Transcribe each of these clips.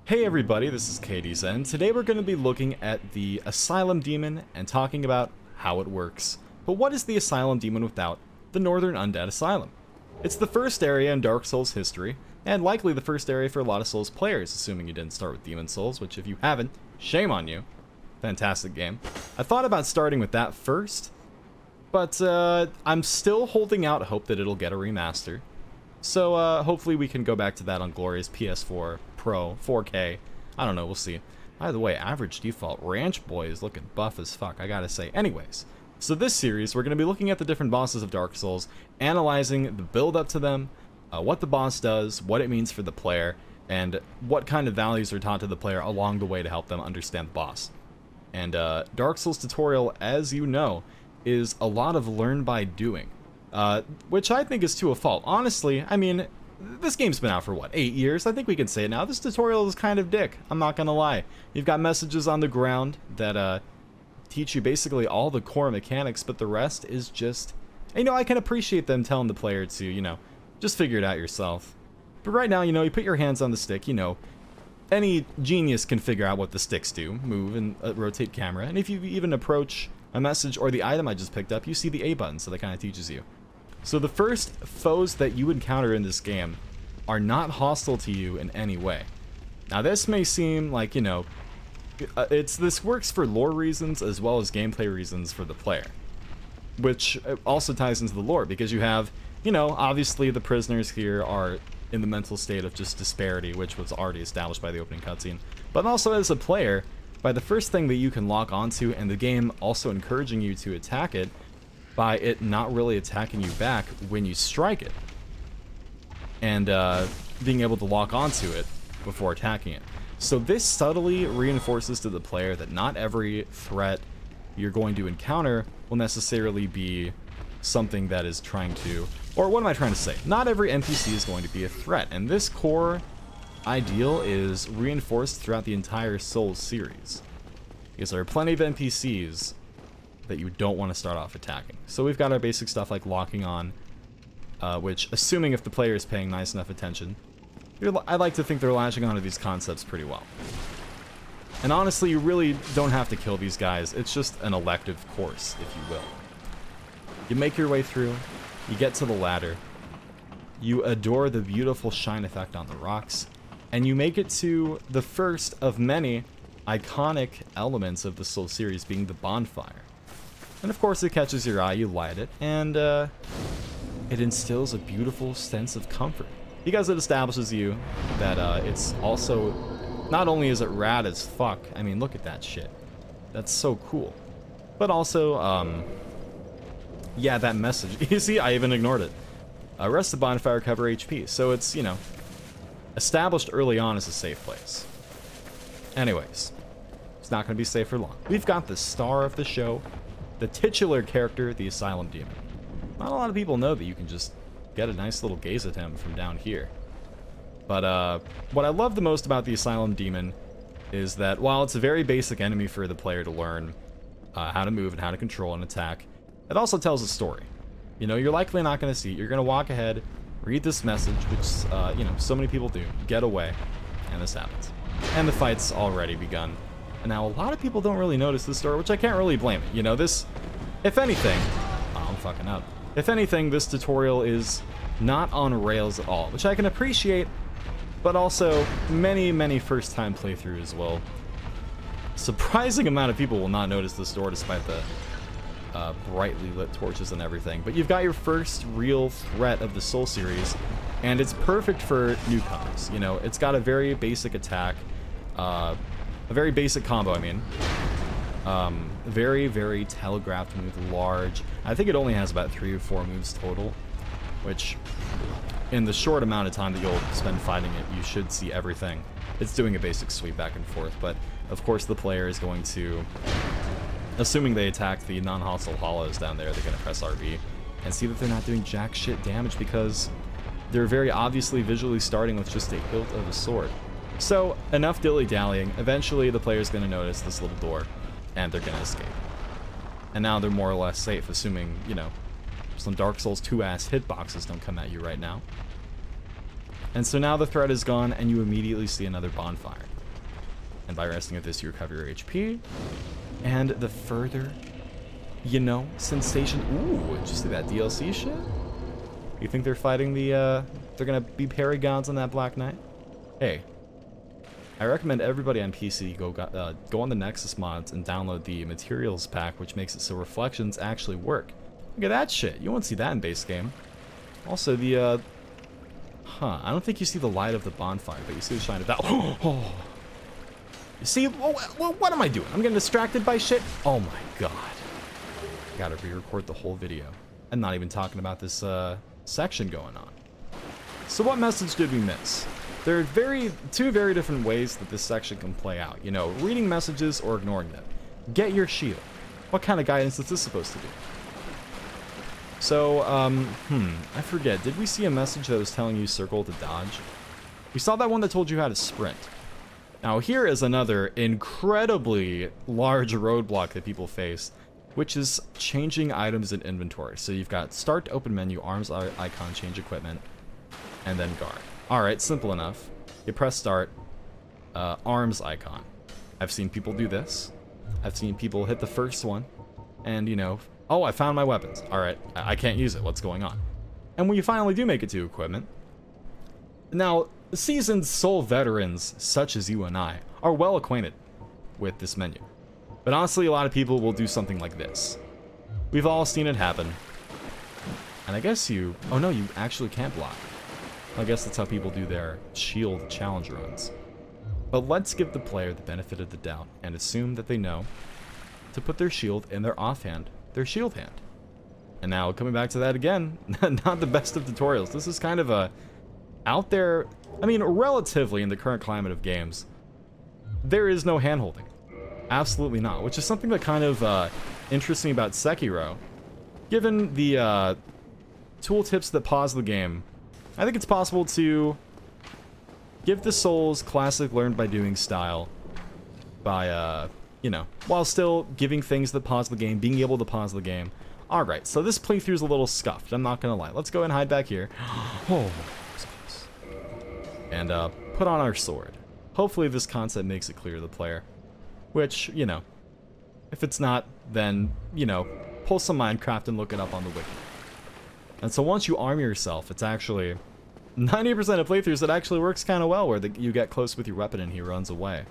Hey everybody, this is Katie's, and today we're going to be looking at the Asylum Demon and talking about how it works. But what is the Asylum Demon without the Northern Undead Asylum? It's the first area in Dark Souls history, and likely the first area for a lot of Souls players, assuming you didn't start with Demon Souls, which if you haven't, shame on you. Fantastic game. I thought about starting with that first, but I'm still holding out hope that it'll get a remaster. So hopefully we can go back to that on glorious PS4 Pro 4K. I don't know, we'll see. By the way, average default Ranch Boy is looking buff as fuck, I gotta say. Anyways, so this series we're going to be looking at the different bosses of Dark Souls, analyzing the build up to them, what the boss does, what it means for the player, and what kind of values are taught to the player along the way to help them understand the boss. And Dark Souls tutorial, as you know, is a lot of learn by doing. Which I think is to a fault. Honestly, I mean, this game's been out for, what, 8 years? I think we can say it now. This tutorial is kind of dick. I'm not gonna lie. You've got messages on the ground that teach you basically all the core mechanics, but the rest is just... You know, I can appreciate them telling the player to, you know, just figure it out yourself. But right now, you know, you put your hands on the stick, you know, any genius can figure out what the sticks do. Move and rotate camera. And if you even approach a message or the item I just picked up, you see the A button, so that kind of teaches you. So the first foes that you encounter in this game are not hostile to you in any way. Now this may seem like, you know, this works for lore reasons as well as gameplay reasons for the player. Which also ties into the lore, because you have, you know, obviously the prisoners here are in the mental state of just disparity, which was already established by the opening cutscene. But also as a player, by the first thing that you can lock onto, and the game also encouraging you to attack it, by it not really attacking you back when you strike it, and being able to lock onto it before attacking it. So this subtly reinforces to the player that not every threat you're going to encounter will necessarily be something that is trying to, or what am I trying to say? Not every NPC is going to be a threat, and this core ideal is reinforced throughout the entire Souls series, because there are plenty of NPCs that you don't want to start off attacking. So we've got our basic stuff like locking on, which, assuming if the player is paying nice enough attention, I like to think they're latching onto these concepts pretty well. And honestly, you really don't have to kill these guys. It's just an elective course, if you will. You make your way through, you get to the ladder, you adore the beautiful shine effect on the rocks, and you make it to the first of many iconic elements of the Souls series, being the bonfire. And of course it catches your eye, you light it, and it instills a beautiful sense of comfort. Because it establishes you that it's also, not only is it rad as fuck, I mean look at that shit. That's so cool. But also, yeah, that message, you see, I even ignored it. Rest of bonfire cover HP, so it's, you know, established early on as a safe place. Anyways, it's not going to be safe for long. We've got the star of the show, the titular character, the Asylum Demon. Not a lot of people know that you can just get a nice little gaze at him from down here. But what I love the most about the Asylum Demon is that while it's a very basic enemy for the player to learn how to move and how to control and attack, it also tells a story. You know, you're likely not going to see it. You're going to walk ahead, read this message, which, you know, so many people do, get away, and this happens. And the fight's already begun. And now a lot of people don't really notice this door, which I can't really blame it. You know, this, if anything, oh, I'm fucking up. If anything, this tutorial is not on rails at all, which I can appreciate, but also many, many first-time playthroughs will. Surprising amount of people will not notice this door despite the brightly lit torches and everything. But you've got your first real threat of the Soul series, and it's perfect for newcomers. You know, it's got a very basic attack, a very basic combo, I mean. Very, very telegraphed move, large. I think it only has about 3 or 4 moves total, which in the short amount of time that you'll spend fighting it, you should see everything. It's doing a basic sweep back and forth, but of course the player is going to, assuming they attack the non-hostile hollows down there, they're going to press RB and see that they're not doing jack shit damage because they're very obviously visually starting with just a hilt of a sword. So, enough dilly-dallying. Eventually, the player's going to notice this little door, and they're going to escape. And now they're more or less safe, assuming, you know, some Dark Souls 2-ass hitboxes don't come at you right now. And so now the threat is gone, and you immediately see another bonfire. And by resting at this, you recover your HP. And the further, you know, sensation. Ooh, did you see that DLC shit? You think they're fighting the, they're gonna be paragons on that Black Knight? Hey, I recommend everybody on PC go on the Nexus mods and download the materials pack, which makes it so reflections actually work. Look at that shit. You won't see that in base game. Also, the, I don't think you see the light of the bonfire, but you see the shine of that. Oh. You see, what am I doing? I'm getting distracted by shit? Oh my god. Gotta re-record the whole video. I'm not even talking about this, section going on. So what message did we miss? There are two very different ways that this section can play out. You know, reading messages or ignoring them. Get your shield. What kind of guidance is this supposed to do? So, I forget. Did we see a message that was telling you circle to dodge? We saw that one that told you how to sprint. Now here is another incredibly large roadblock that people face, which is changing items in inventory. So you've got start to open menu, arms icon, change equipment, and then guard. Alright, simple enough. You press start, arms icon. I've seen people do this. I've seen people hit the first one, and you know, oh, I found my weapons. Alright, I can't use it, what's going on? And when you finally do make it to equipment, now, seasoned soul veterans such as you and I are well acquainted with this menu. But honestly, a lot of people will do something like this. We've all seen it happen. And I guess oh no, you actually can't block. I guess that's how people do their shield challenge runs. But let's give the player the benefit of the doubt and assume that they know to put their shield in their offhand, their shield hand. And now, coming back to that again, not the best of tutorials. This is kind of a out there, I mean, relatively in the current climate of games, there is no hand-holding. Absolutely not, which is something that kind of interests me about Sekiro. Given the tooltips that pause the game, I think it's possible to give the Souls classic learned by doing style by, you know, while still giving things that pause the game, being able to pause the game. Alright, so this playthrough's a little scuffed, I'm not gonna lie. Let's go and hide back here. Oh, and put on our sword. Hopefully this concept makes it clear to the player. Which, you know, if it's not, then, you know, pull some Minecraft and look it up on the wiki. And so once you arm yourself, it's actually 90% of playthroughs it actually works kind of well, where you get close with your weapon and he runs away.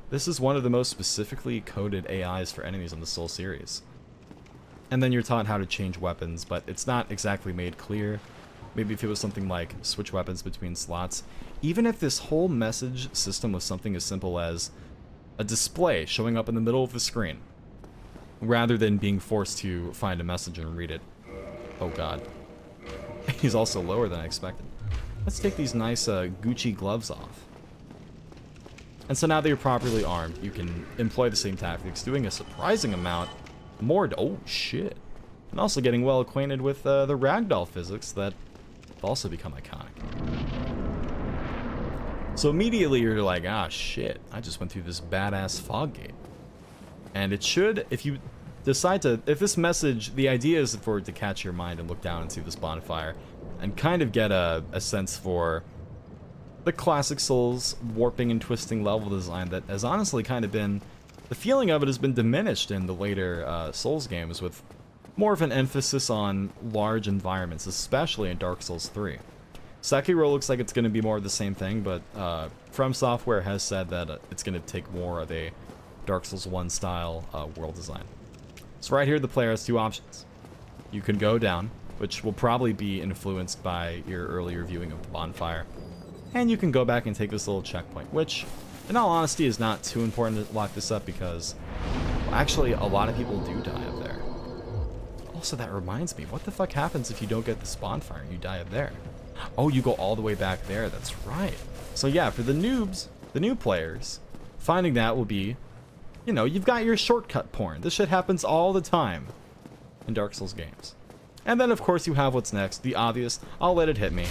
This is one of the most specifically coded AIs for enemies in the Soul series. And then you're taught how to change weapons, but it's not exactly made clear. Maybe if it was something like switch weapons between slots. Even if this whole message system was something as simple as a display showing up in the middle of the screen, rather than being forced to find a message and read it. Oh god. He's also lower than I expected. Let's take these nice Gucci gloves off. And so now that you're properly armed, you can employ the same tactics, doing a surprising amount more. Oh shit. And also getting well acquainted with the ragdoll physics that have also become iconic. So immediately you're like, ah shit, I just went through this badass fog gate. And it should, if you decide to, if this message, the idea is for it to catch your mind and look down and see this bonfire and kind of get a sense for the classic Souls warping and twisting level design that has honestly kind of been, the feeling of it has been diminished in the later Souls games, with more of an emphasis on large environments, especially in Dark Souls 3. Sekiro looks like it's going to be more of the same thing, but From Software has said that it's going to take more of a Dark Souls 1 style world design. So right here the player has two options. You can go down, which will probably be influenced by your earlier viewing of the bonfire, and you can go back and take this little checkpoint, which in all honesty is not too important to lock this up because, well, actually a lot of people do die up there. Also, that reminds me, what the fuck happens if you don't get this bonfire and you die up there? Oh, you go all the way back there, that's right. So yeah, for the noobs, the new players, finding that will be, you know, you've got your shortcut porn. This shit happens all the time in Dark Souls games. And then of course you have what's next, the obvious, I'll let it hit me.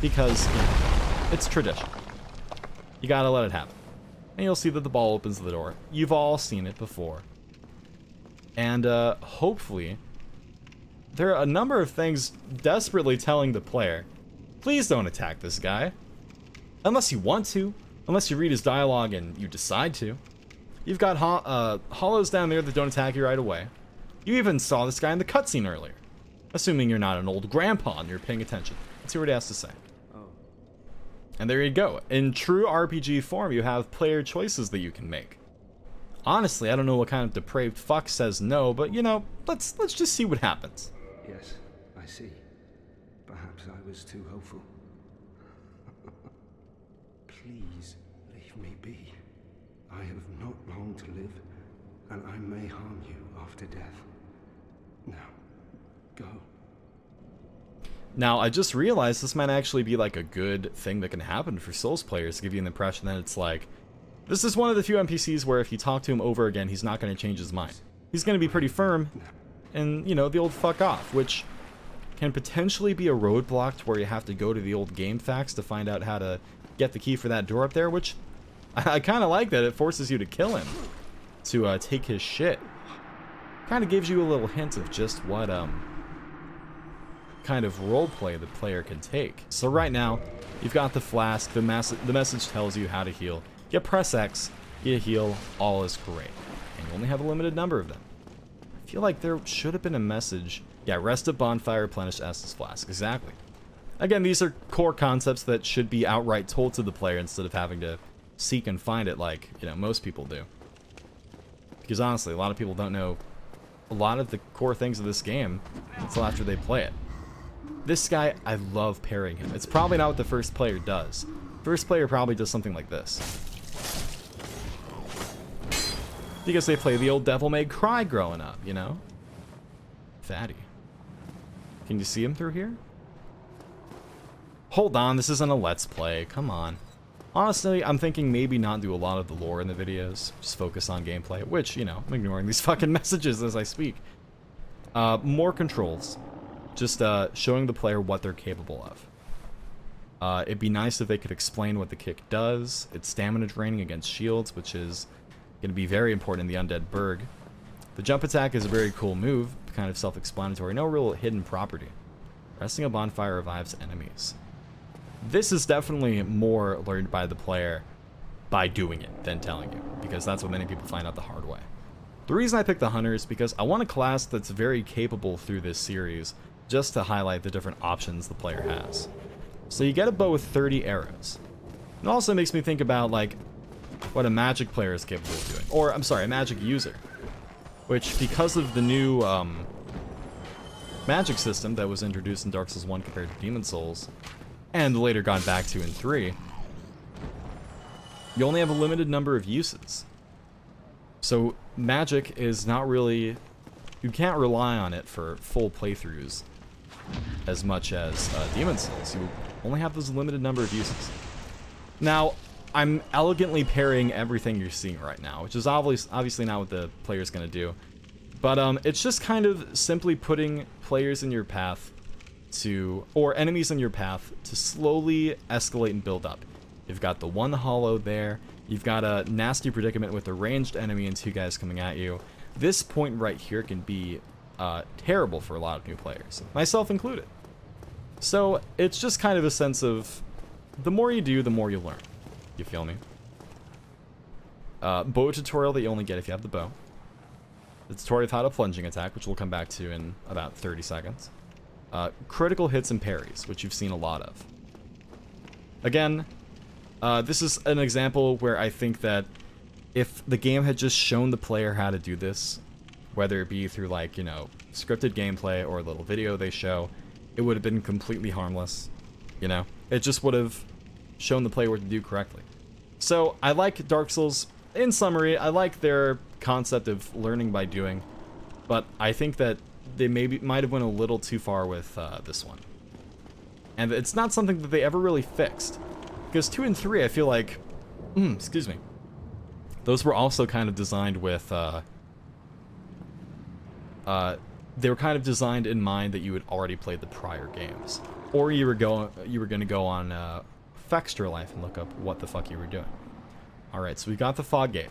Because, you know, it's tradition. You gotta let it happen. And you'll see that the ball opens the door. You've all seen it before. And hopefully, there are a number of things desperately telling the player, please don't attack this guy. Unless you want to. Unless you read his dialogue and you decide to. You've got hollows down there that don't attack you right away. You even saw this guy in the cutscene earlier. Assuming you're not an old grandpa and you're paying attention. Let's see what he has to say. And there you go. In true RPG form, you have player choices that you can make. Honestly, I don't know what kind of depraved fuck says no, but you know, let's just see what happens. Yes, I see. Perhaps I was too hopeful. Please leave me be. I have not long to live, and I may harm you after death. Now, go. Now, I just realized this might actually be like a good thing that can happen for Souls players, to give you an impression that it's like, this is one of the few NPCs where if you talk to him over again, he's not going to change his mind. He's going to be pretty firm, and, you know, the old fuck off, which can potentially be a roadblock to where you have to go to the old game facts to find out how to get the key for that door up there, which I kind of like that it forces you to kill him, to take his shit. Kind of gives you a little hint of just what, kind of roleplay the player can take. So right now, you've got the flask, the message tells you how to heal. You press X, you heal, all is great. And you only have a limited number of them. I feel like there should have been a message. Yeah, rest at bonfire, replenish Estus flask. Exactly. Again, these are core concepts that should be outright told to the player instead of having to seek and find it like, you know, most people do. Because honestly, a lot of people don't know a lot of the core things of this game until after they play it. This guy, I love parrying him. It's probably not what the first player does. First player probably does something like this. Because they play the old Devil May Cry growing up, you know? Fatty. Can you see him through here? Hold on, this isn't a Let's Play. Come on. Honestly, I'm thinking maybe not do a lot of the lore in the videos. Just focus on gameplay, which, you know, I'm ignoring these fucking messages as I speak. More controls. Just showing the player what they're capable of. It'd be nice if they could explain what the kick does. It's stamina draining against shields, which is going to be very important in the Undead Burg. The jump attack is a very cool move, kind of self-explanatory. No real hidden property. Resting a bonfire revives enemies. This is definitely more learned by the player by doing it than telling you, because that's what many people find out the hard way. The reason I picked the Hunter is because I want a class that's very capable through this series, just to highlight the different options the player has. So you get a bow with 30 arrows. It also makes me think about, like, what a magic player is capable of doing. Or, I'm sorry, a magic user. Which, because of the new magic system that was introduced in Dark Souls 1 compared to Demon Souls, and later gone back to in 3, you only have a limited number of uses. So magic is not really... You can't rely on it for full playthroughs as much as Demon Souls. You only have those limited number of uses. Now, I'm elegantly parrying everything you're seeing right now, which is obviously not what the player's going to do. But it's just kind of simply putting players in your path to, or enemies in your path, to slowly escalate and build up. You've got the one hollow there. You've got a nasty predicament with a ranged enemy and two guys coming at you. This point right here can be terrible for a lot of new players, myself included. So it's just kind of a sense of the more you do, the more you learn. You feel me? Bow tutorial that you only get if you have the bow. The tutorial of how to plunging attack, which we'll come back to in about 30 seconds. Critical hits and parries, which you've seen a lot of. Again, this is an example where I think that if the game had just shown the player how to do this, whether it be through, like, you know, scripted gameplay or a little video they show, it would have been completely harmless, you know? It just would have shown the player what to do correctly. So, I like Dark Souls. In summary, I like their concept of learning by doing, but I think that they might have went a little too far with this one. And it's not something that they ever really fixed. Because 2 and 3, I feel like... excuse me. Those were also kind of designed with... they were kind of designed in mind that you had already played the prior games. Or you were going to go on Fextra Life and look up what the fuck you were doing. Alright, so we got the Fog Gate.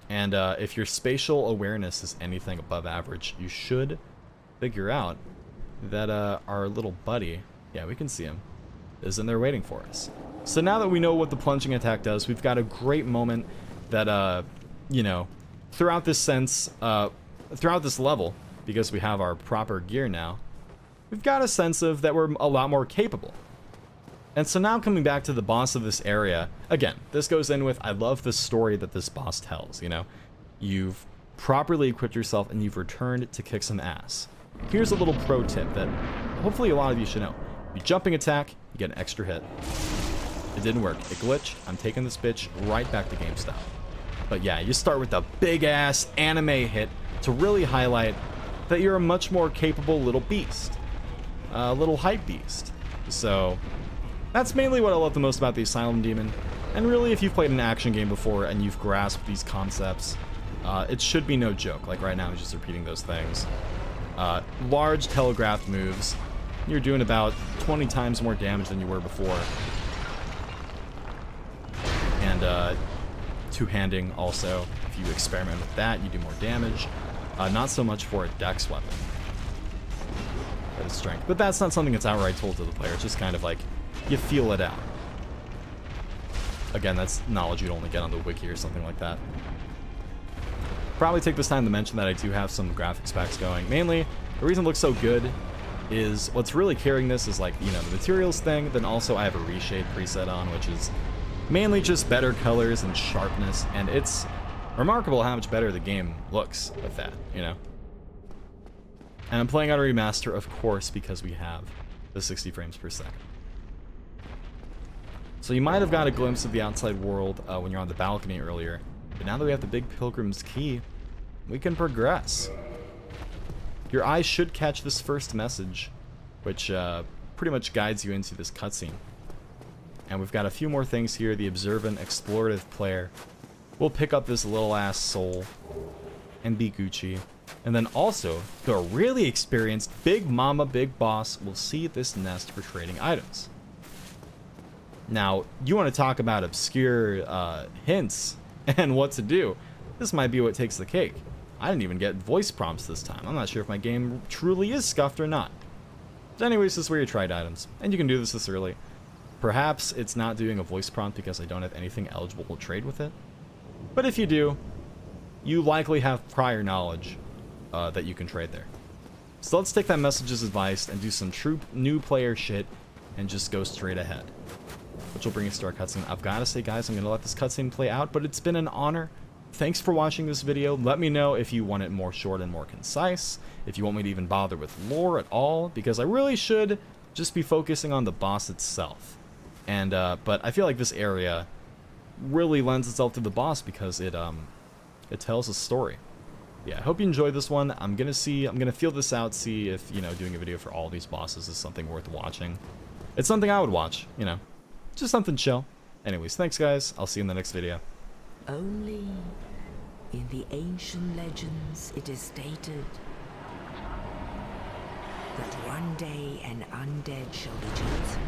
And if your spatial awareness is anything above average, you should figure out that our little buddy... Yeah, we can see him. is in there waiting for us. So now that we know what the plunging attack does, we've got a great moment that, you know, throughout this level, because we have our proper gear now, we've got a sense of that we're a lot more capable. And so now coming back to the boss of this area, again, this goes in with, I love the story that this boss tells, you know. You've properly equipped yourself and you've returned to kick some ass. Here's a little pro tip that hopefully a lot of you should know. You jumping attack, you get an extra hit. It didn't work. It glitched. I'm taking this bitch right back to GameStop. But yeah, you start with a big ass anime hit to really highlight that you're a much more capable little beast. A little hype beast. So that's mainly what I love the most about the Asylum Demon. And really, if you've played an action game before and you've grasped these concepts, it should be no joke. Like right now, I'm just repeating those things. Large telegraphed moves. You're doing about 20 times more damage than you were before. And two-handing also. If you experiment with that, you do more damage. Not so much for a dex weapon. That is strength. But that's not something that's outright told to the player. It's just kind of like, you feel it out. Again, that's knowledge you'd only get on the wiki or something like that. Probably take this time to mention that I do have some graphics packs going. Mainly, the reason it looks so good is what's really carrying this is like, you know, the materials thing. Then also I have a reshade preset on, which is mainly just better colors and sharpness. And it's remarkable how much better the game looks with that, you know. And I'm playing on a remaster, of course, because we have the 60 frames per second. So you might have got a glimpse of the outside world when you're on the balcony earlier. But now that we have the big Pilgrim's Key, we can progress. Your eyes should catch this first message, which pretty much guides you into this cutscene. And we've got a few more things here. The observant, explorative player will pick up this little ass soul and be Gucci. And then also, the really experienced Big Mama Big Boss will see this nest for trading items. Now, you want to talk about obscure hints and what to do. This might be what takes the cake. I didn't even get voice prompts this time. I'm not sure if my game truly is scuffed or not. But anyways, this is where you trade items. And you can do this early. Perhaps it's not doing a voice prompt because I don't have anything eligible to trade with it. But if you do, you likely have prior knowledge that you can trade there. So let's take that message as advice and do some true new player shit and just go straight ahead. Which will bring us to our cutscene. I've got to say, guys, I'm going to let this cutscene play out, but it's been an honor. Thanks for watching this video. Let me know if you want it more short and more concise, if you want me to even bother with lore at all, because I really should just be focusing on the boss itself. And but I feel like this area really lends itself to the boss because it tells a story. Yeah, I hope you enjoyed this one. I'm gonna feel this out, see if, you know, doing a video for all these bosses is something worth watching. It's something I would watch, you know. Just something chill. Anyways, thanks guys. I'll see you in the next video. Only in the ancient legends it is stated that one day an undead shall be chosen